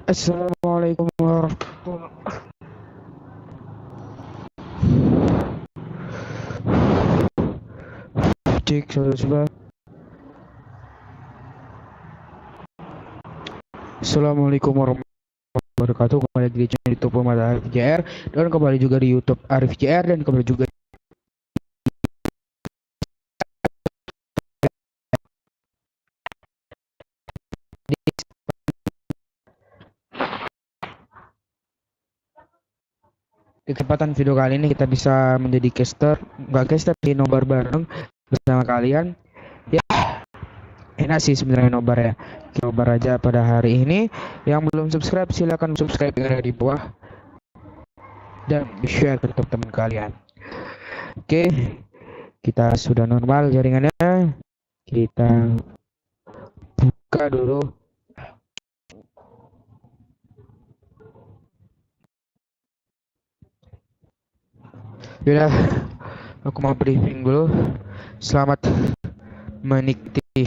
Assalamualaikum warahmatullahi wabarakatuh. Assalamualaikum warahmatullahi wabarakatuh. Kembali lagi di channel YouTube Arif JR dan kembali juga di YouTube Arif JR dan kembali juga di kesempatan video kali ini kita bisa menjadi caster di Nobar bareng bersama kalian. Ya, enak sih sebenarnya Nobar ya. Kita nobar aja pada hari ini. Yang belum subscribe silahkan subscribe yang ada di bawah dan share ke teman-teman kalian. Oke, kita sudah normal jaringannya. Kita buka dulu. Yaudah, aku mau briefing dulu. Selamat menikmati.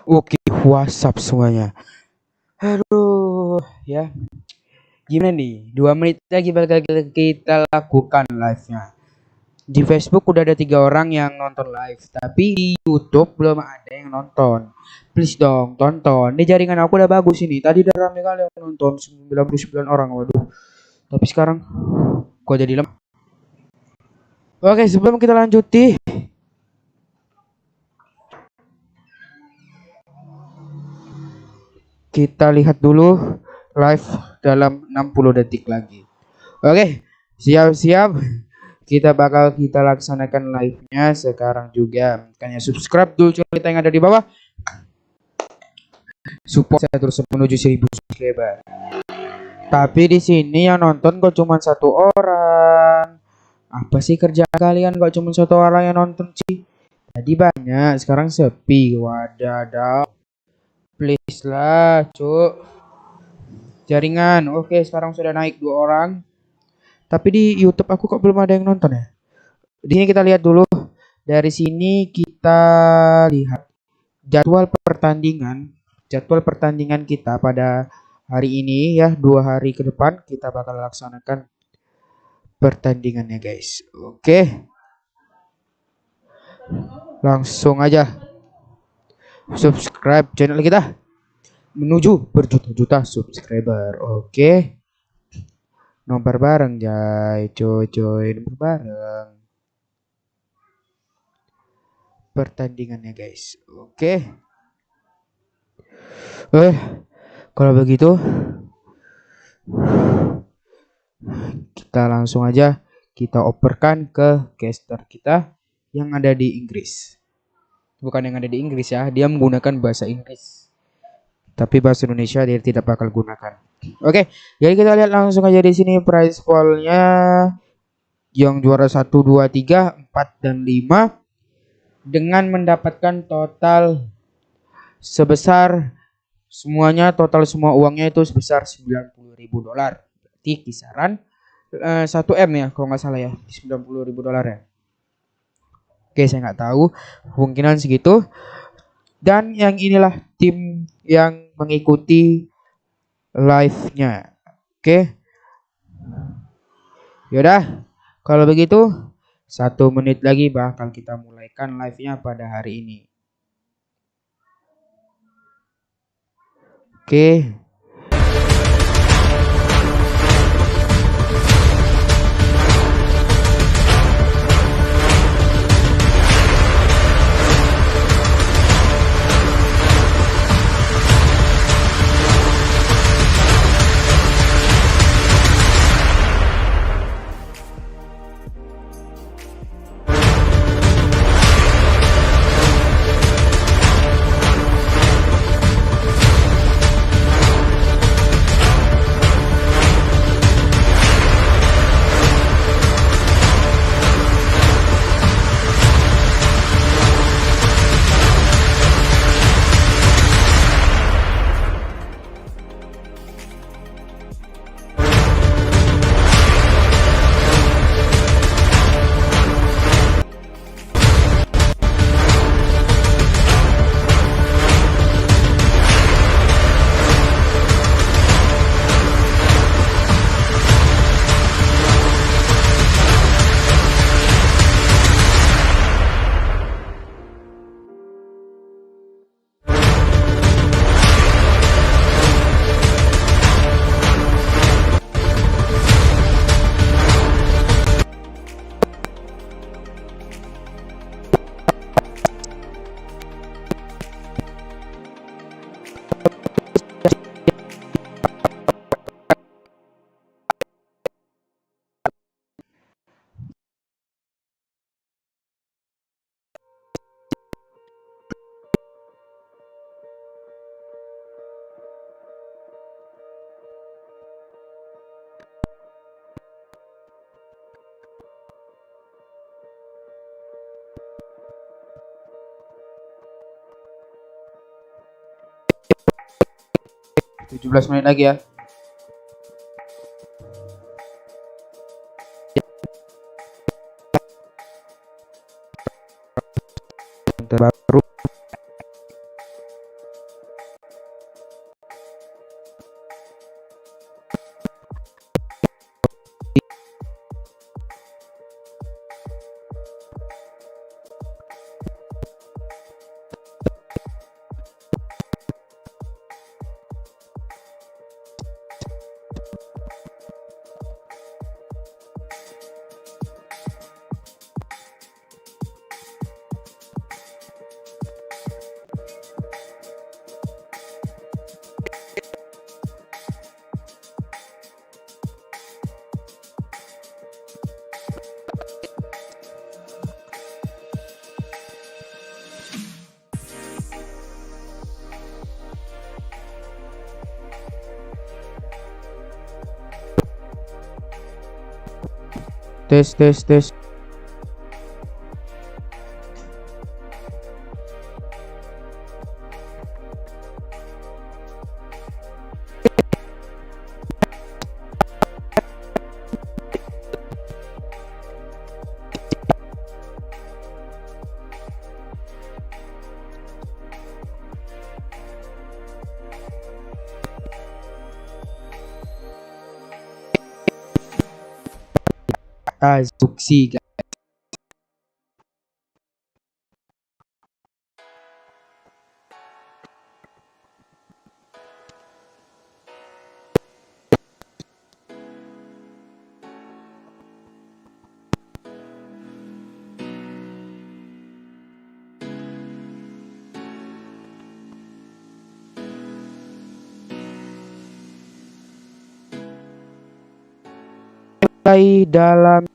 Oke, WhatsApp semuanya. Aduh, ya. Gimana nih? 2 menit lagi bakal kita lakukan live-nya. Di Facebook udah ada 3 orang yang nonton live, tapi di YouTube belum ada yang nonton. Please dong, tonton. Ini jaringan aku udah bagus ini. Tadi udah rame kali yang nonton, 99 orang. Waduh. Tapi sekarang kok jadi lemah. Oke, sebelum kita lanjuti, kita lihat dulu live dalam 60 detik lagi. Oke, siap-siap. Kita laksanakan live-nya sekarang juga. Makanya subscribe dulu channel kita yang ada di bawah. Support saya terus menuju 1000 subscriber. Tapi di sini yang nonton kok cuma satu orang. Apa sih kerja kalian kok cuma satu orang yang nonton sih? Tadi banyak, sekarang sepi. Wadadah. Please lah, cuk. Jaringan. Oke, sekarang sudah naik 2 orang. Tapi di YouTube aku kok belum ada yang nonton ya? Di sini kita lihat dulu. Dari sini kita lihat jadwal pertandingan. Jadwal pertandingan kita pada hari ini ya, 2 hari ke depan kita bakal laksanakan pertandingannya guys. Oke. Langsung aja subscribe channel kita menuju berjuta-juta subscriber. Oke. Nobar bareng Jay, coy, nobar bareng. Pertandingannya guys. Oke. Kalau begitu kita langsung aja kita operkan ke caster kita yang ada di Inggris. Bukan yang ada di Inggris ya, dia menggunakan bahasa Inggris. Tapi bahasa Indonesia dia tidak bakal gunakan. Oke, jadi kita lihat langsung aja di sini prize pool-nya. Yang juara 1, 2, 3, 4 dan 5 dengan mendapatkan total sebesar semuanya, total semua uangnya itu sebesar $90.000. Berarti kisaran 1M ya kalau nggak salah ya, $90.000 ya. Oke, saya nggak tahu, kemungkinan segitu. Dan yang inilah tim yang mengikuti live-nya. Oke. Yaudah, kalau begitu 1 menit lagi bakal kita mulaikan live-nya pada hari ini. Oke. Tujuh 17 menit lagi ya. Terbaru. tes tes tes. Suksi. Mulai dalam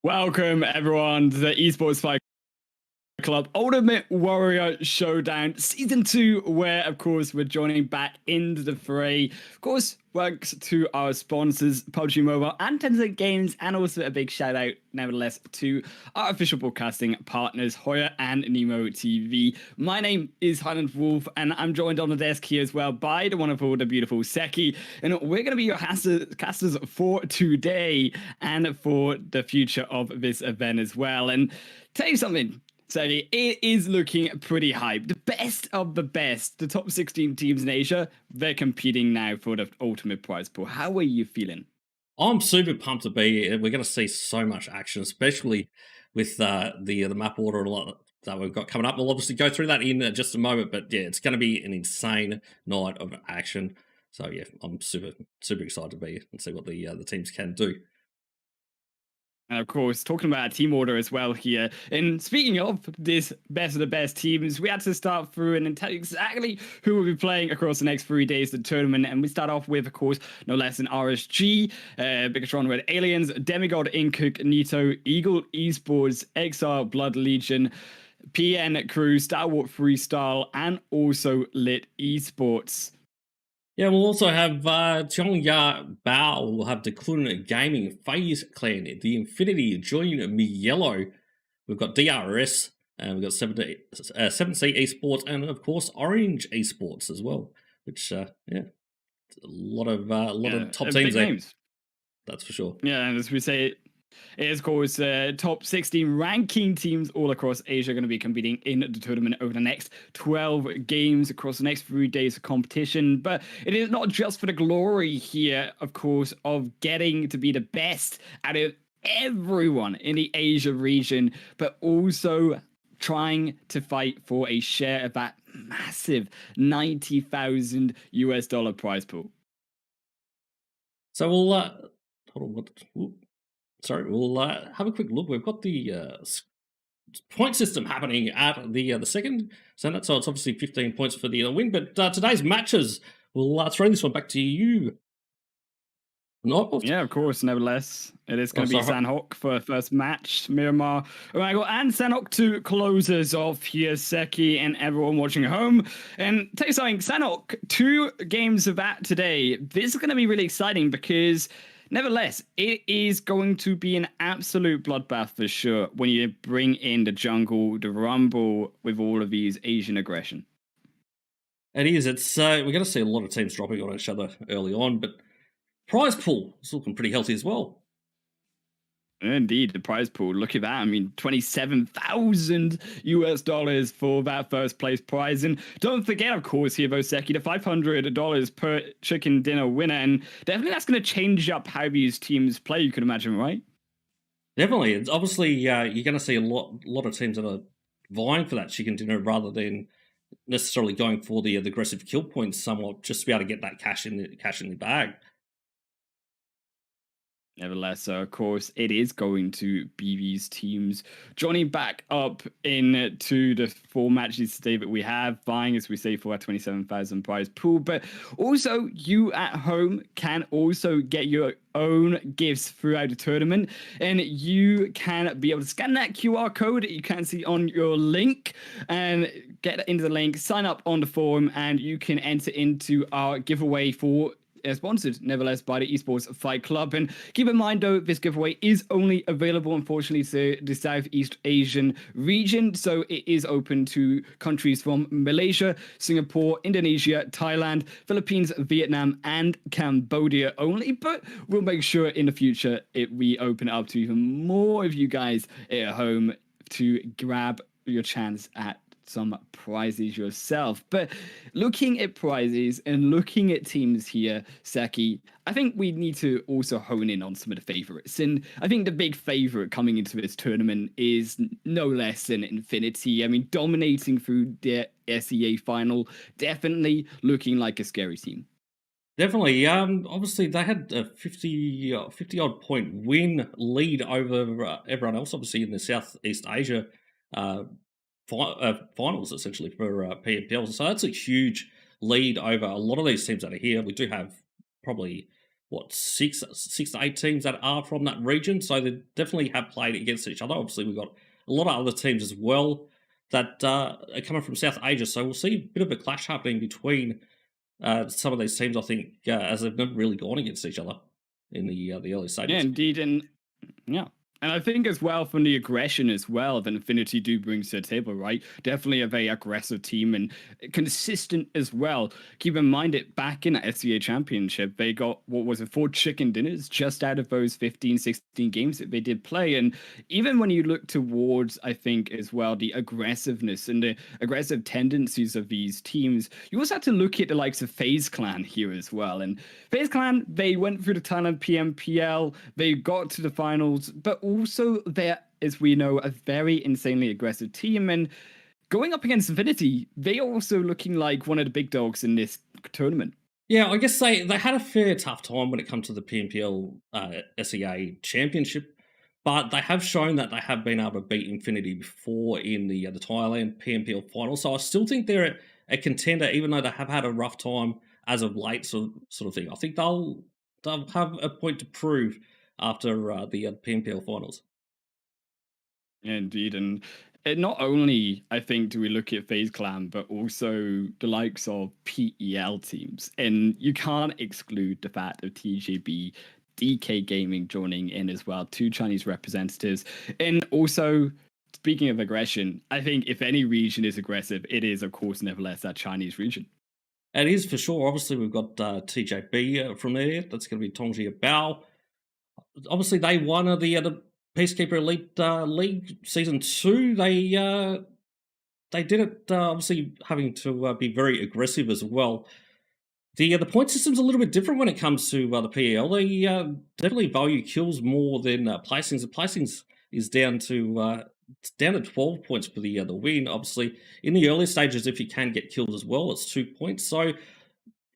Welcome everyone to the Esports Fight Club Ultimate Warrior Showdown Season 2, where of course we're joining back into the fray. Of course, thanks to our sponsors, Pubgm Mobile and Tencent Games, and also a big shout out, nevertheless, to our official broadcasting partners, Hoya and Nemo TV. My name is Highland Wolf, and I'm joined on the desk here as well by the wonderful, the beautiful Seki, and we're going to be your casters for today and for the future of this event as well. And tell you something, so it is looking pretty hype. The best of the best, the top 16 teams in Asia, they're competing now for the ultimate prize pool. How are you feeling? I'm super pumped to be here. We're going to see so much action, especially with the map order that we've got coming up. We'll obviously go through that in just a moment, but yeah, it's going to be an insane night of action. So yeah, I'm super excited to be here and see what the teams can do. And of course, talking about team order as well here. And speaking of this best of the best teams, we had to start through and tell you exactly who will be playing across the next 3 days of the tournament. And we start off with, of course, no less than RSG, Bigatron Red Aliens, Demigod Incognito, Eagle Esports, XR Blood Legion, PN Crew, Star Wars Freestyle, and also Lit Esports. Yeah, we'll also have Chongya Bao, we'll have the Kunlun Gaming, Faze Clan, the Infinity, joining me Yellow. We've got DRS, and we've got 7C Esports, and of course Orange Esports as well. Which yeah, a lot of top teams there. Names. That's for sure. Yeah, and as we say, it is, of course, top 16 ranking teams all across Asia are going to be competing in the tournament over the next 12 games across the next 3 days of competition. But it is not just for the glory here, of course, of getting to be the best out of everyone in the Asia region, but also trying to fight for a share of that massive $90,000 prize pool. So we'll hold on. Sorry, we'll have a quick look. We've got the point system happening at the second. So it's obviously 15 points for the win. But today's matches, we'll throw this one back to you. Yeah, of course, nevertheless. It is going to be Sanhok for first match. Miramar, Omegle, and Sanhok to closers off here, Seki, and everyone watching at home. And tell you something, Sanhok, 2 games of that today. This is going to be really exciting because nevertheless, it is going to be an absolute bloodbath for sure when you bring in the jungle, the rumble with all of these Asian aggression. It is. It's we're going to see a lot of teams dropping on each other early on, but prize pool is looking pretty healthy as well. Indeed, the prize pool. Look at that. I mean, $27,000 for that first place prize. And don't forget, of course, here, Voseki, the $500 per chicken dinner winner. And definitely that's going to change up how these teams play, you could imagine, right? Definitely. It's obviously, you're going to see a lot of teams that are vying for that chicken dinner rather than necessarily going for the aggressive kill points somewhat, just to be able to get that cash in the bag. Nevertheless, of course, it is going to be these teams joining back up into the 4 matches today that we have, vying, as we say, for our 27,000 prize pool. But also, you at home can also get your own gifts throughout the tournament, and you can be able to scan that QR code that you can see on your link and get into the link, sign up on the forum, and you can enter into our giveaway for sponsored, nevertheless, by the Esports Fight Club. And keep in mind, though, this giveaway is only available, unfortunately, to the Southeast Asian region. So it is open to countries from Malaysia, Singapore, Indonesia, Thailand, Philippines, Vietnam, and Cambodia only. But we'll make sure in the future we open it up to even more of you guys at home to grab your chance at some prizes yourself. But looking at prizes and looking at teams here, Seki, I think we need to also hone in on some of the favorites. And I think the big favorite coming into this tournament is no less than Infinity. I mean, dominating through the SEA final, definitely looking like a scary team. Definitely. Obviously, they had a 50 odd point win lead over everyone else, obviously, in the Southeast Asia uh, finals, essentially, for PNPL. So that's a huge lead over a lot of these teams that are here. We do have probably, six to eight teams that are from that region. So they definitely have played against each other. Obviously, we've got a lot of other teams as well that are coming from South Asia. So we'll see a bit of a clash happening between some of these teams, I think, as they've never really gone against each other in the early stages. Yeah, indeed. And yeah. And I think as well from the aggression as well that Infinity do bring to the table, right? Definitely a very aggressive team and consistent as well. Keep in mind it back in the SCA Championship, they got, what was it, 4 chicken dinners just out of those 15, 16 games that they did play. And even when you look towards, I think, as well, the aggressiveness and the aggressive tendencies of these teams, you also have to look at the likes of Faze Clan here as well. And Faze Clan, they went through the Thailand PMPL, they got to the finals, but also they're, as we know, a very insanely aggressive team. And going up against Infinity, they are also looking like one of the big dogs in this tournament. Yeah, I guess they had a fair tough time when it comes to the PMPL SEA Championship, but they have shown that they have been able to beat Infinity before in the Thailand PMPL final. So I still think they're a contender, even though they have had a rough time as of late, sort of thing. I think they'll have a point to prove after the PMPL finals. Yeah, indeed. And not only, I think, do we look at FaZe Clan, but also the likes of PEL teams. And you can't exclude the fact of TJB, DK Gaming joining in as well, 2 Chinese representatives. And also, speaking of aggression, I think if any region is aggressive, it is, of course, nevertheless, that Chinese region. It is for sure. Obviously, we've got TJB from there. That's going to be Tongji Bao. Obviously, they won the Peacekeeper Elite League Season 2. They did it, obviously, having to be very aggressive as well. The point system's a little bit different when it comes to the PEL. They definitely value kills more than placings. The placings is down to 12 points for the win. Obviously, in the early stages, if you can get kills as well, it's 2 points. So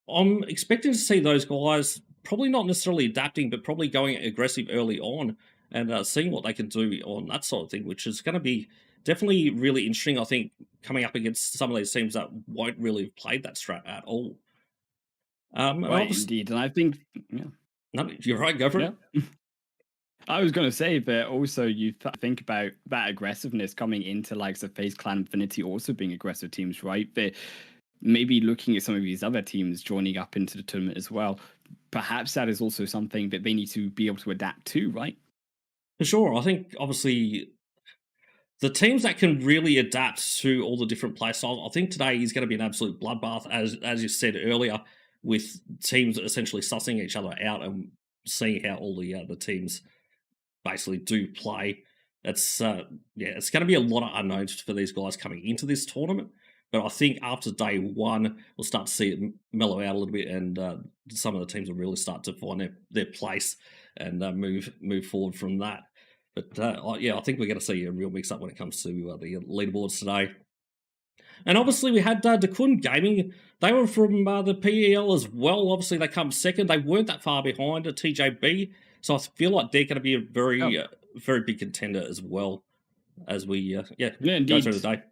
I'm expecting to see those guys probably not necessarily adapting, but probably going aggressive early on and seeing what they can do on that sort of thing, which is going to be definitely really interesting, I think, coming up against some of these teams that won't really have played that strat at all. Right, indeed. And I think, yeah. No, you're right, go for it. I was going to say, but also you think about that aggressiveness coming into like the FaZe Clan Infinity also being aggressive teams, right? But maybe looking at some of these other teams joining up into the tournament as well. Perhaps that is also something that they need to be able to adapt to, right? For sure. I think, obviously, the teams that can really adapt to all the different play styles, I think today is going to be an absolute bloodbath, as you said earlier, with teams essentially sussing each other out and seeing how all the other teams basically do play. It's it's going to be a lot of unknowns for these guys coming into this tournament. But I think after day one, we'll start to see it mellow out a little bit, and some of the teams will really start to find their place and move forward from that. But I think we're going to see a real mix-up when it comes to the leaderboards today. And obviously, we had KUYY Gaming. They were from the PEL as well. Obviously, they come second. They weren't that far behind TJB. So I feel like they're going to be a very, very big contender as well as we go through the day.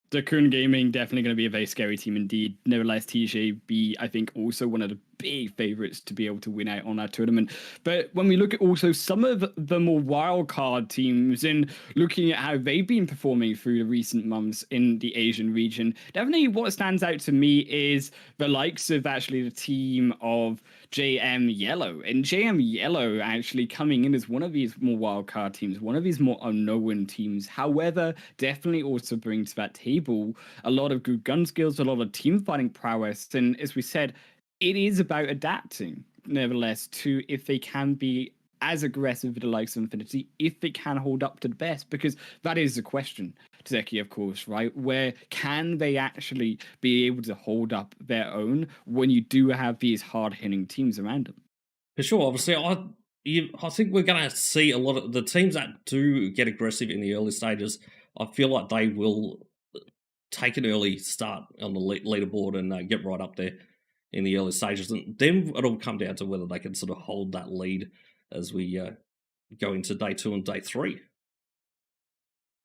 The KUYY Gaming definitely going to be a very scary team indeed. Nevertheless, TJB, I think, also one of the big favorites to be able to win out on that tournament. But when we look at also some of the more wild card teams and looking at how they've been performing through the recent months in the Asian region, definitely what stands out to me is the likes of actually the team of JM Yellow. And JM Yellow actually coming in as one of these more wildcard teams, one of these more unknown teams. However, definitely also bring to that table a lot of good gun skills, a lot of team fighting prowess. And as we said, it is about adapting, nevertheless, to if they can be as aggressive with the likes of Infinity if it can hold up to the best? Because that is the question, Zeki, of course, right? Where can they actually be able to hold up their own when you do have these hard-hitting teams around them? For sure, obviously, I think we're going to see a lot of the teams that do get aggressive in the early stages. I feel like they will take an early start on the leaderboard and get right up there in the early stages, and then it'll come down to whether they can sort of hold that lead as we go into day 2 and day 3.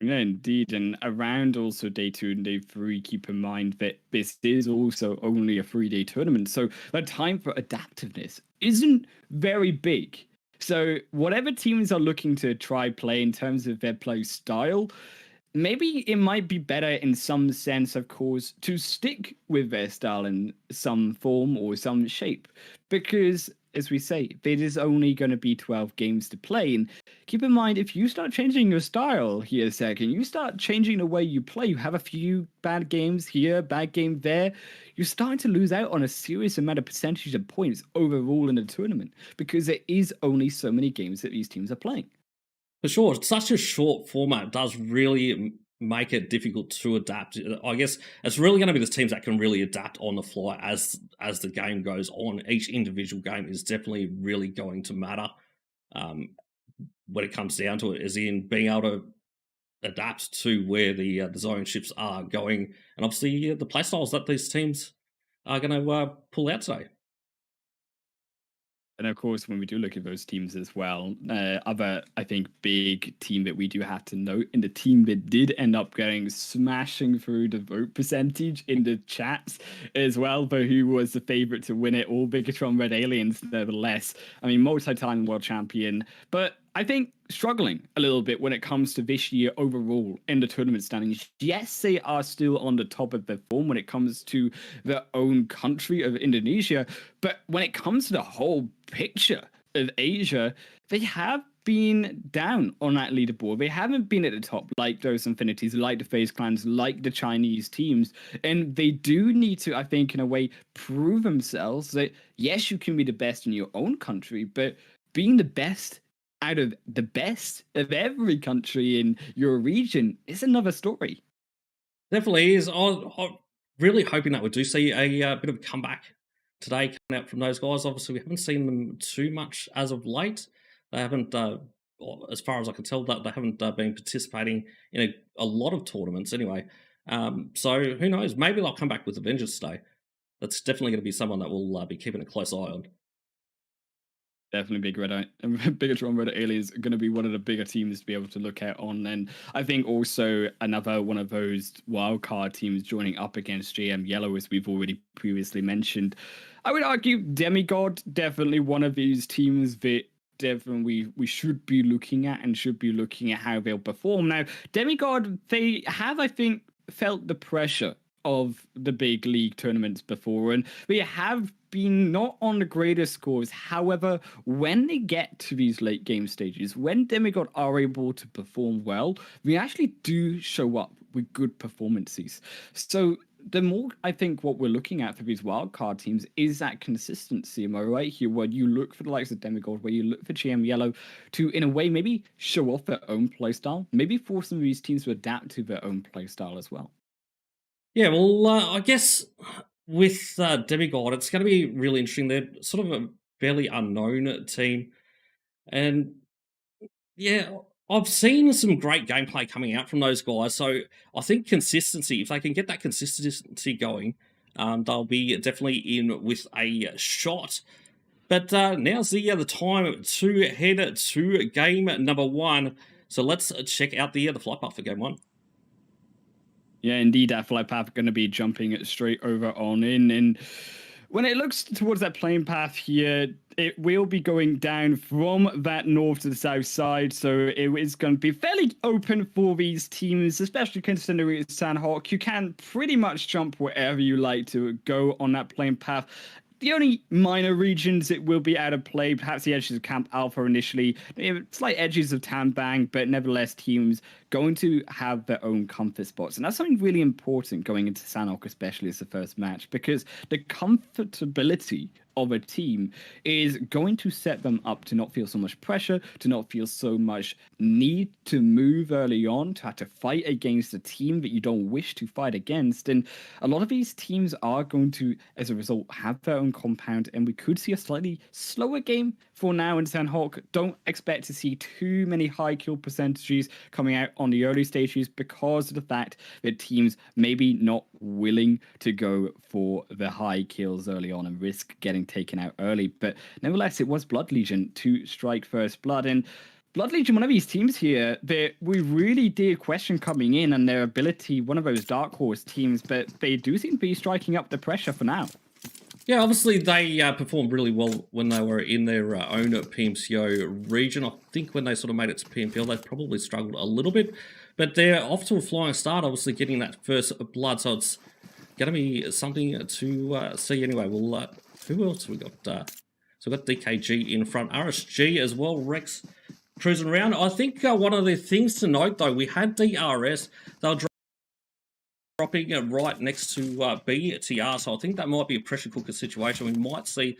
Yeah, indeed. And around also day 2 and day 3, keep in mind that this is also only a 3-day tournament. So the time for adaptiveness isn't very big. So whatever teams are looking to try play in terms of their play style, maybe it might be better in some sense, of course, to stick with their style in some form or some shape. Because, as we say, it is only going to be 12 games to play. And keep in mind, if you start changing your style here a second, you start changing the way you play, you have a few bad games here, bad game there, you're starting to lose out on a serious amount of percentage of points overall in the tournament. Because there is only so many games that these teams are playing. For sure, such a short format does really make it difficult to adapt. I guess it's really going to be the teams that can really adapt on the fly as the game goes on. Each individual game is definitely really going to matter when it comes down to it, as in being able to adapt to where the zone shifts are going, and obviously the playstyles that these teams are going to pull out today. And of course, when we do look at those teams as well, other, I think, big team that we do have to note, and the team that did end up going smashing through the vote percentage in the chats as well, for who was the favorite to win it, all Bigatron Red Aliens, nevertheless. I mean, multi-time world champion, but I think struggling a little bit when it comes to this year overall in the tournament standings. Yes, they are still on the top of their form when it comes to their own country of Indonesia, but when it comes to the whole picture of Asia, they have been down on that leaderboard. They haven't been at the top like those Infinities, like the Faze clans, like the Chinese teams. And they do need to, I think, in a way, prove themselves that, yes, you can be the best in your own country, but being the best out of the best of every country in your region is another story. Definitely is. I'm really hoping that we do see a bit of a comeback today coming out from those guys. Obviously, we haven't seen them too much as of late. They haven't, as far as I can tell, that they haven't been participating in a lot of tournaments anyway. So who knows? Maybe they'll come back with a vengeance today. That's definitely going to be someone that we'll be keeping a close eye on. Definitely Bigatron Red Aliens are going to be one of the bigger teams to be able to look at on. And I think also another one of those wildcard teams joining up against GM Yellow, as we've already previously mentioned. I would argue Demigod, definitely one of these teams that definitely we should be looking at and should be looking at how they'll perform. Now, Demigod, they have, I think, felt the pressure of the big league tournaments before, and they have been not on the greatest scores. However, when they get to these late game stages, when Demigod are able to perform well, they actually do show up with good performances. So the more, I think, what we're looking at for these wildcard teams is that consistency. Am I right here? Where you look for the likes of Demigod, where you look for GM Yellow to, in a way, maybe show off their own playstyle, maybe force some of these teams to adapt to their own playstyle as well. Yeah, well, I guess with Demigod, it's going to be really interesting. They're sort of a fairly unknown team. And yeah, I've seen some great gameplay coming out from those guys. So I think consistency, if they can get that consistency going, they'll be definitely in with a shot. But now's the time to head to game number 1. So let's check out the flight path for game 1. Yeah, indeed, that flight path going to be jumping straight over on in. And when it looks towards that plane path here, it will be going down from that north to the south side. So it is going to be fairly open for these teams, especially considering it's Sandhawk. You can pretty much jump wherever you like to go on that plane path. The only minor regions it will be out of play, perhaps the edges of Camp Alpha initially, slight edges of Tanbang, but nevertheless teams going to have their own comfort spots. And that's something really important going into Sanhok, especially as the first match, because the comfortability of a team is going to set them up to not feel so much pressure, to not feel so much need to move early on, to have to fight against a team that you don't wish to fight against. And a lot of these teams are going to, as a result, have their own compound, and we could see a slightly slower game for now in Sandhawk. Don't expect to see too many high kill percentages coming out on the early stages because of the fact that teams maybe not willing to go for the high kills early on and risk getting taken out early. But nevertheless, it was Blood Legion to strike first blood. And Blood Legion, one of these teams here that we really did question coming in and their ability, one of those dark horse teams, but they do seem to be striking up the pressure for now. Yeah, obviously they performed really well when they were in their own PMCO region. I think when they sort of made it to PMPL, they probably struggled a little bit. But they're off to a flying start, obviously getting that first blood, so it's going to be something to see anyway. Well, who else we got? So we've got DKG in front, RSG as well, Rex cruising around. I think one of the things to note, though, we had DRS. They were dropping right next to BTR, so I think that might be a pressure cooker situation. We might see